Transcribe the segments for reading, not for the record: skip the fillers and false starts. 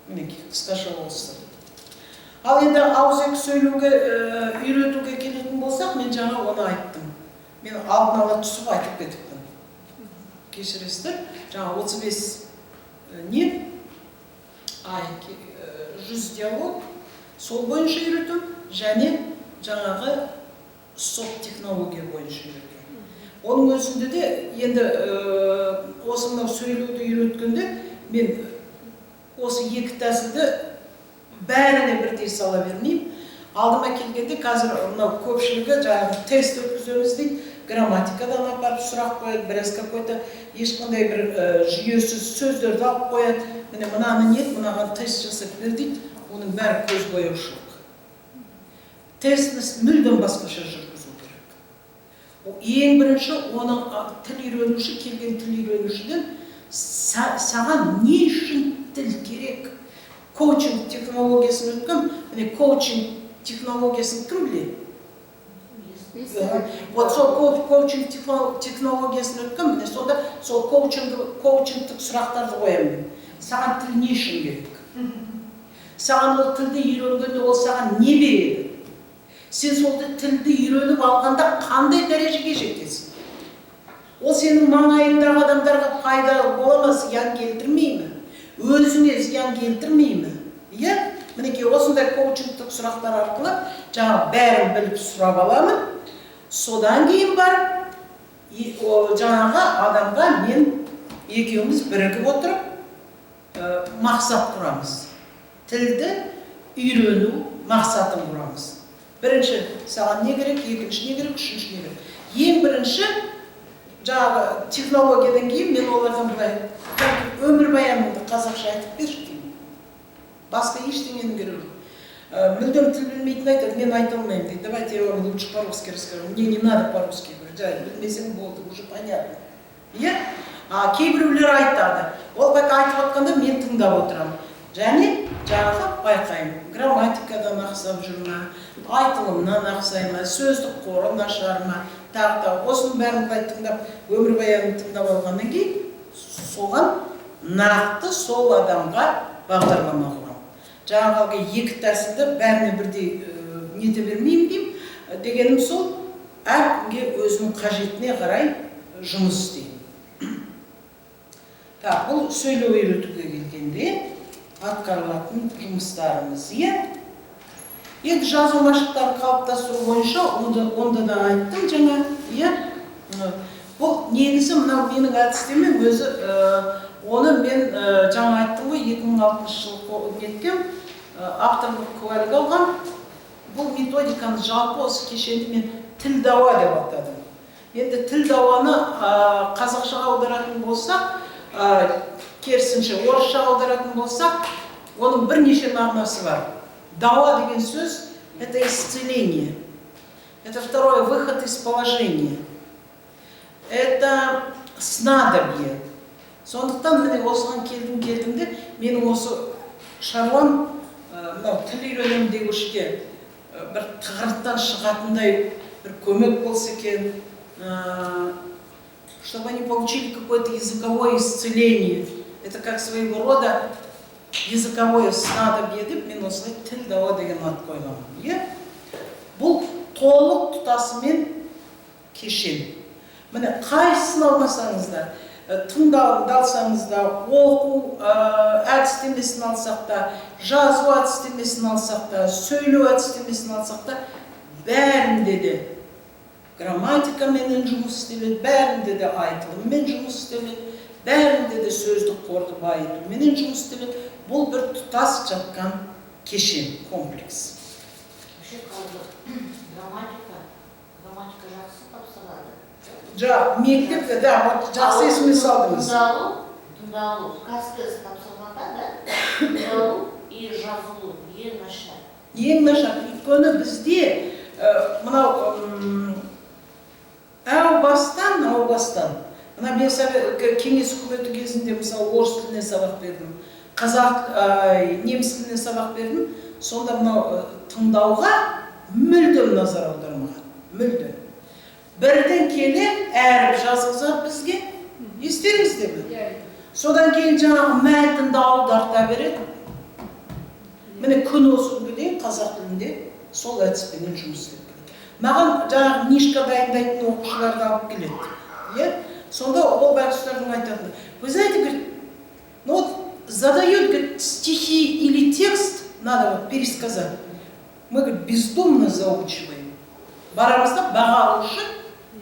Мінекей, қысқаша осы. Ал енді ауызекі сөйлеуге, үйретуге келетін болсақ, мен жаңа оны айттым. Мен алдын ала түсіп айтып кетіппін. Кешіресіздер, жаңа 35 не? 100 диалог, сол бойынша үйрету, және жаңағы софт технология бойынша үйрету. Оның өзінде де, енді осынау сөйлеуді үйреткенде, мен осы екі тәсілді бәріне бірдей сала бермеймін. Алдыма келгенде қазір мынау көпшілігі жаңағы тест өткіземіз дейді, грамматикадан апарып сұрақ қояды, біраз какой-то ешқандай бір жүйесіз сөздерді алып қояды. Міне мынаны нет, мынаған тест жасап бер дейді, оның бәрі көзбояушылық. Тестті мүлдем басқаша жүргізу керек. Ең бірінші оның тіл үйренуші, келген тіл үйренушіден саған не үшін тіл керек? Коучинг технологиясын өткім, міне коучинг технологиясын кім біледі? Вот сол коучинг технологиясын өткім, міне сонда сол коучингтік сұрақтарды қоямын. Саған тіл не үшін керек? Саған ол тілді үйренгенде ол саған не береді? Сен сол тілді үйреніп алғанда қандай дәрежеге жетесің? Ол сенің маңайындағы адамдарға пайдалы бола ма, зиян келтірмей ме? Өзіңе зиян келтірмей ме? Иә? Мінекей осындай коучингтік сұрақтар арқылы жаңа бәрін біліп сұрап аламын. Содан кейін барып, жаңағы адамға мен екеуміз бірігіп отырып, мақсат құрамыз. Тілді үйрену мақсатын құрамыз. Бірінші, саған не керек, екінші не керек, үшінші не керек. Ең бірінші, жаңағы технологиядан кейін мен олардан былай өмірбаяныңды қазақша айтып берші деймін. Басқа ештеңенің керек жоқ. Мүлдем тіл білмейтін айтады, мен айта алмаймын дейді. Давайте я вам лучше по-русски расскажу. Мне не надо по-русски говорить. Білмесең болды, уже понятно. Иә? Кейбіреулер айтады. Ол бәкі айтып отқанда мен тыңдап отырамын. Және жаңағы байқаймын. Грамматикадан ақсап жүрма, айтылымнан ақсай ма, сөздік қоры нашар ма, тағы. Осының бәрін тыңдап, өмірбаянын тыңдап алғаннан кейін, соған нақты сол адамға бағдарлама құрам. Жаңағы екі тәсілді бәріне бірдей нете бермеймін деймін. Дегенім сол, әркімге өзінің қажетіне қарай жұмыс істеймін. Бұл сөйлеу үйретуге келгенде атқарылатын жұмыстарымыз. Енді жазу машықтарын қалыптастыру бойынша онда да айттым жаңа. Бұл негізі мынау менің әдістемем өзі, оны мен жаңа айттым ғой, 2006 жылы неткен авторлық куәлік алған. Бұл методиканы жалпы осы кешенді мен тіл дауа деп атадым. Енді тіл дауаны қазақшаға аударатын болсақ, керісінше орысша аударатын болсақ, оның бірнеше мағынасы бар. Дауа деген сөз – это исцеление. Это второе – выход из положения. Это снадобье. Сондықтан міне осыған келдім-де, менің осы шаруам тіл үйренем деушіге бір тығырықтан шығатындай бір көмек болса екен, чтобы они получили какое-то языковое исцеление. Это как своего рода языковое снадобье деп мен осылай тіл дауа деген ат қойғанмын. Бұл толық тұтасымен кешен. Міне қайсысын алмасаңыз да, тыңдауды алсаңыз да, оқу әдістемесін алсақ та, жазу әдістемесін алсақ та, сөйлеу әдістемесін алсақ та, бәрінде де грамматикамен жұмыс істеледі, бәрінде де айтылыммен жұмыс істеледі, бәрінде де сөздік қорды байытумен жұмыс істеледі. Бұл бір тұтас жатқан кешен, комплекс. Грамматика жақсы тапсырады. Мектепте, да, жақсы есіме салдыңыз. Тыңдалу, қазір тапсырғанда да, тыңдалу и жазылу ең нашар. Ең нашар. Өйткені бізде мынау әу бастан, мына мен кеңес үкіметі кезінде мысалы орыс тіліне сабақ бердім, неміс тіліне сабақ бердім, сонда мынау тыңдауға мүлдем назар аудармаған, мүлдем. Бірден келе әріп жазғызады бізге, естеріңізде ме? Содан кейін жаңағы мәтінді аударта береді. міне күн осы күнге дейін қазақ тілінде сол әдіспенен жұмыс істеп келеді. Маған жаңағы книжка дайындайтын оқушыларды алып келеді. Иә? Сонда ол байғұстардың айтатыны. Вы знаете, говорит, ну вот задает, говорит, стихи или текст, надо вот пересказать. Мы, говорит, бездумно заучиваем. Барамыз да баға алу үшін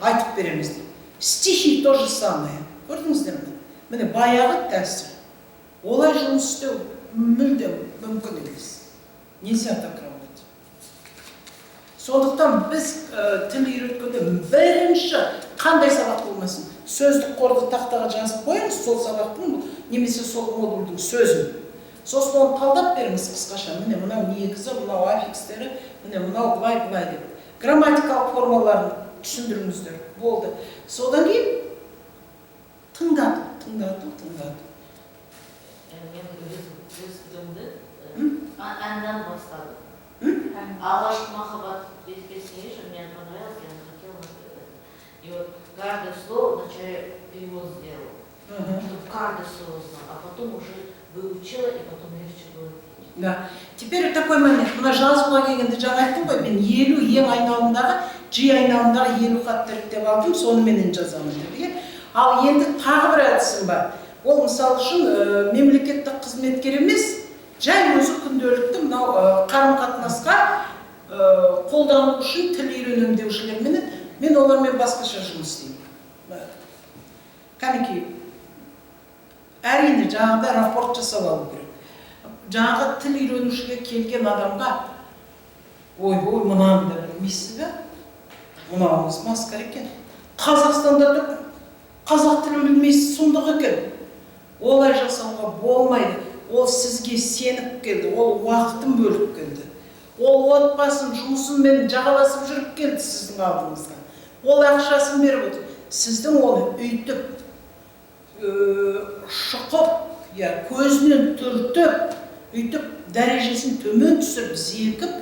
айтып береміз. Стихи то же самое. Көрдіңіздер ме? Міне баяғы тәсіл. Олай жұмыс істеу мүлдем мүмкін емес. Нельзя так работать. Сондықтан біз тіл үйреткенде бірінші қандай сабақ болмасын, сөздік қорды тақтаға жазып қойыңыз, сол сабақтың немесе сол модульдің сөзін. Сосын оны талдап беріңіз қысқаша. Міне мынау негізі, мынау аффикстері, міне мынау былай деп. Грамматикалық формаларын түсіндіріңіздер. Болды. Содан кейін тыңдату. Мен өз күдімді әннен бастадым. Алғашқы махаббат песни, что мне понравилось, я хотела написать. И вот каждое слово вначале перевод сделала, чтобы каждое слово знала, а потом уже выучила, и потом легче было петь. Да. Теперь такой момент. Мына жазуға келгенде жаңа айттым ғой, мен 50 ең айналымдағы, айналымдағы 50 хаттар деп алдым, соныменен жазамын деп. Ал енді тағы бір әдісім бар. Ол мысал үшін мемлекеттік қызметкер емес, жай өзі күнделікті мынау қарым-қатынасқа қолдану үшін тіл үйренемін деушілермен мен олармен басқаша жұмыс істеймін. Кәнекей, әрине жаңағыда рапорт жасап алу керек. Жаңағы тіл үйренушіге келген адамға ой, мынаны да білмейсіз бе? Мынауыңыз масқара екен. Қазақстанда тұрып, қазақ тілін білмейсіз, сұмдық екен. Олай жасауға болмайды. Ол сізге сеніп келді, ол уақытын бөліп келді. Ол отбасын, жұмысымен жағаласып жүріп келді сіздің алдыңызға. Ол ақшасын беріп отыр. Сіздің оны үйтіп, шұқып, көзінен түртіп, үйтіп, дәрежесін төмен түсіріп, зекіп,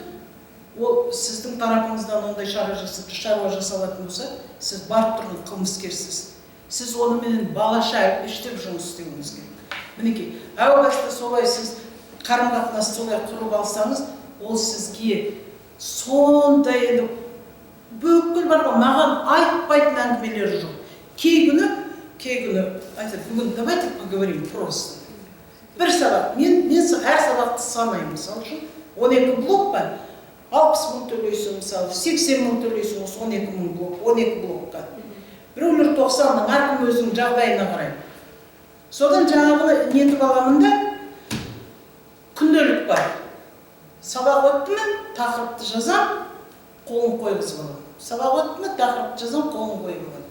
ол сіздің тарапыңыздан ондай шаруа жасалатын болса, сіз барып тұрған қылмыскерсіз. Сіз онымен балаша өштеп жұмыс істеуіңіз керек. Мінекей, әу баста солай сіз қарым-қатынасты солай құрып алсаңыз, ол сізге сондай енді бүкіл бар ғой, маған айтпайтын әңгімелері жоқ. Кей күні айтады, бүгін давайте поговорим просто. Бір сабақ, мен әр сабақты санаймын, мысалы үшін 12 блок бар, 60 мың төлейсің, мысалы 80 мың төлейсің, 12 мың блок, 12 блокқа. Біреулер 90 мың, әркім өзінің жағдайына қарай. Содан жаңағы нетіп аламын да, күнделік бар. Сабақ өтті ме, тақырыпты жазам, қолын қойғызып аламын. Сабақ өтті ме, тақырыпты жазам, қолын қойғызып аламын.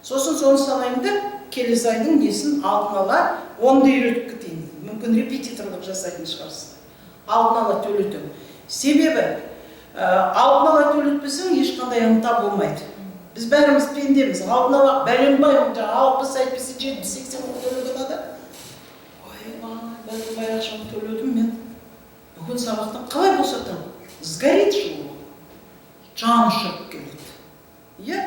Сосын соны санаймын да, келесі айдың несін алдын ала, оны үйретіп кетейін. Мүмкін репетиторлық жасайтын шығарсыз. Алдын ала төлетем. Себебі, алдын ала төлетпесең ешқандай ынта болмайды. Біз бәріміз пендеміз, алдын ала бәленбай, 60 әйтпесе 70-80 мың төлеген адам. Ой, бәленбай ақшаны төледім мен. Бүгін сабақтан қалай босатам? Сгорит жылу. Жаны шығып келеді.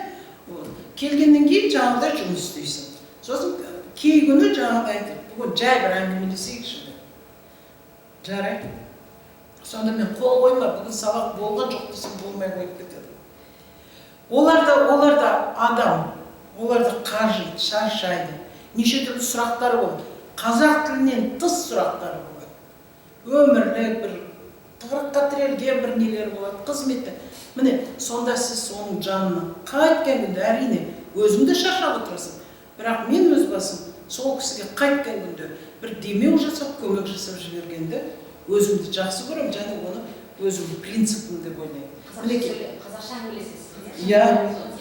Келгеннен кейін жаңағыдай жұмыс істейсің. Сосын кей күні жаңағыдай айтып, бүгін жай бір әңгімелесейікші. Жарайды. Сонда мен қол қойма, бүгін сабақ болған жоқ десем болмай қойып кетеді. Оларда адам, оларда қажиды, шаршайды. Неше түрлі сұрақтары болады. Қазақ тілінен тыс сұрақтары болады. Өмірлік бір тығырыққа тірелген бір нелер болады, қызметі. Міне, сонда сіз соның жанына қайткен күнде, әрине, өзіңді шаршап отырасың. Бірақ мен өз басым сол кісіге қайткен күнде бір демеу жасап, көмек жасап жібергенде өзімді жақсы көремін, және оны өзімнің принципім деп ойлаймын. Қазақша әңгімелесесіз.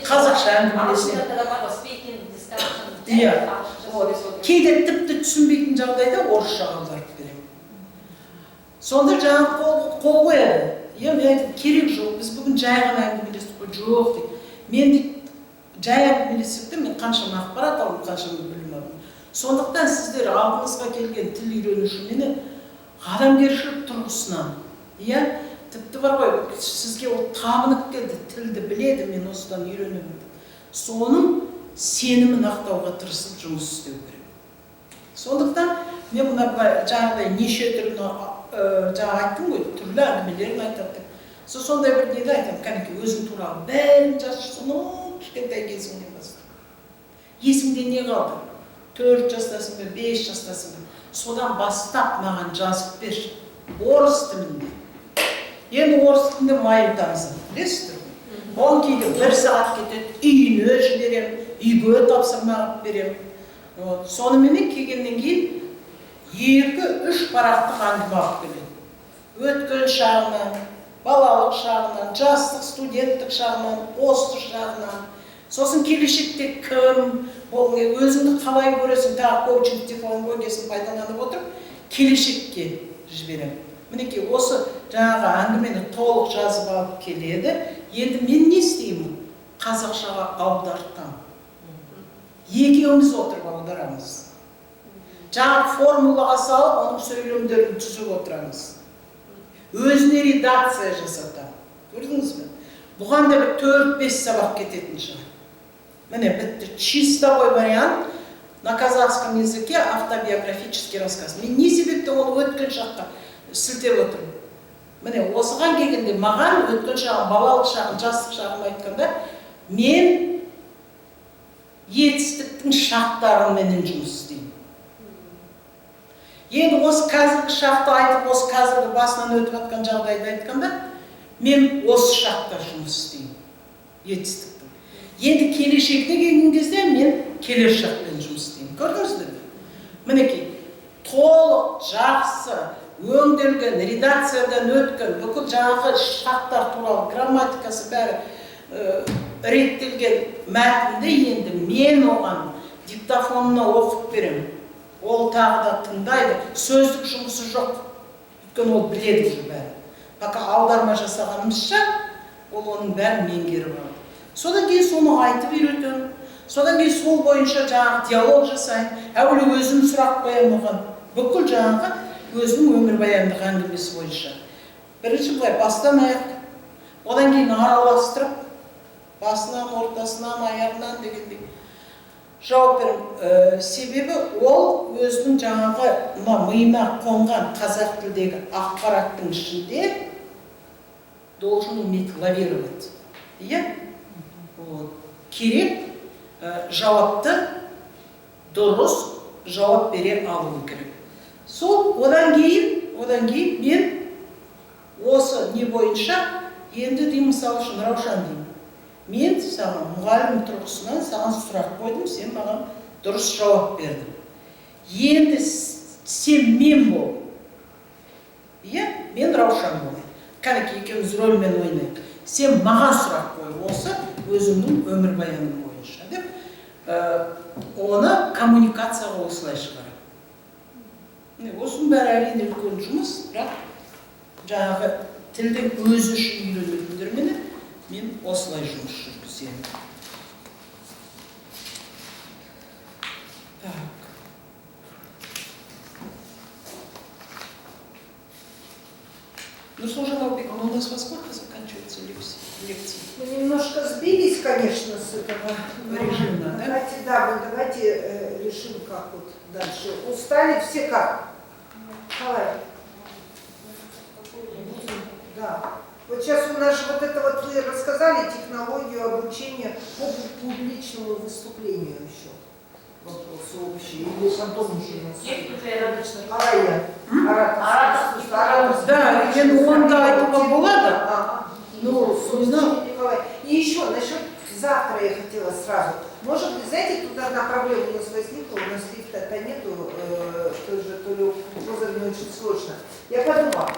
Қазақша әңгімелесесіз. Кейде тіпті түсінбейтін жағдайда орысша аударып беремін. Сонда жаңа қол қояды. Мен айтып, керек жоқ, біз бүгін жай ғана әңгімелестік қой, жоқ дейді. Мен жай әңгімелесекте мен қаншама ақпарат алдым, қаншама білім алдым. Сондықтан сіздер алдыңызға келген тіл үйренушіні адамгершілік тұрғысынан, тіпті бар ғой, сізге ол табынып келді, тілді біледі, мен осыдан үйренемін. Соның сенімін ақтауға тырысып жұмыс істеу керек. Сондықтан мен мына жаңағыдай неше түрлі жаңа айттым ғой, түрлі әңгімелерін айтады. Сондай бір неде айтамын, кәнекей өзің туралы бәрін жазшы, сонау кішкентай кезіңнен бастап. Есіңде не қалды? 4 жастасың ба, 5 жастасың ба? Содан бастап маған жазып берші. Орыс тілінде. Енді орыс тілінде майыл тамызын, білесіздер ғой? Оған кейде 1 сағат кетеді, үйіне жіберем, үйге тапсырма қылып берем. Соныменен келгеннен кейін 2-3 парақтық әңгіме алып келеді. Өткен шағынан, балалық шағынан, жастық, студенттік шағынан, постық шағынан. Сосын келешекте кім, өзіңді қалай көресің, тағы коучинг технологиясын пайдаланып отырып, келешекке жіберем. Мінекей осы жаңағы әңгімені толық жазып алып келеді. Енді мен не істеймін? Қазақшаға аудартам. Екеуміз отырып аударамыз. Жаңағы формулаға салып, оның сөйлемдерін түзіп отырамыз. Өзіне редакция жасатам. Көрдіңіз бе? Бұған да бір 4-5 сабақ кететін шығар. Міне бітті. Чистовой вариант на казахском языке автобиографический рассказ. Мен не себепті оны өткен шаққа сілтеп отырмын. Міне осыған келгенде маған өткен шағым, балалық шағым, жастық шағым айтқанда, мен етістіктің шақтарыменен жұмыс істеймін. Енді осы қазіргі шақты айтып, осы қазіргі басынан өтіп атқан жағдайды айтқанда, мен осы шақта жұмыс істеймін. Етістіктің. Енді келешекте келген кезде мен келер шақпен жұмыс істеймін. Көрдіңіздер ме? Мінекей, толық, жақсы, өңделген, редакциядан өткен, бүкіл жаңағы шақтар туралы, грамматикасы бәрі реттелген мәтінді енді мен оған диктофонына оқып берем. Ол тағы да тыңдайды, сөздік жұмысы жоқ. Өйткені ол біледі уже бәрі. Бақа аударма жасағанымызша, ол оның бәрін меңгеріп алады. Содан кейін соны айтып үйретемін. Содан кейін сол бойынша жаңағы диалог жасайын. Әуелі өзім сұрақ қоямын оған. Бүкіл жаңағы өзінің өмірбаяндық әңгімесі бойынша. Бірінші былай бастан аяқ, одан кейін араластырып, басынан, ортасынан, аяғынан дегендей жауап берем. Себебі ол өзінің жаңағы миына қонған қазақ тілдегі ақпараттың ішінде должен уметь лавировать. Иә? Керек жауапты дұрыс жауап бере алу керек. Сол одан кейін мен осы не бойынша енді деймін, мысалы үшін Раушан деймін. Мен саған мұғалім тұрғысынан саған сұрақ қойдым, сен маған дұрыс жауап бердің. Енді сен мен бол. Иә, мен Раушан болайын. Кәнекей екеуміз рөлмен ойнайық. Сен маған сұрақ қой, осы өзіңнің өмірбаяның бойынша деп, оны коммуникацияға осылай шығарам. Осының бәрі әрине үлкен жұмыс, бірақ жаңағы тілдің өзі үшін үйренетіндермен мен осылай жұмыс жүргіземін. Так. Ну, слушай, у нас во сколько заканчивается лекция? Мы немножко сбились, конечно, с этого режима, да? Давайте решим, как вот дальше. Устали все как? Давай. Да. Вот сейчас у нас же вот это вот вы рассказали технологию обучения по публичному выступлению еще. Вопросы общие. Или потом уже у нас. Да, он да, это была, да. Ну, и еще насчет завтра я хотела сразу. Может быть, знаете, тут одна проблема у нас возникла, у нас лифта-то нету, то ли позор не очень сложно. Я подумала,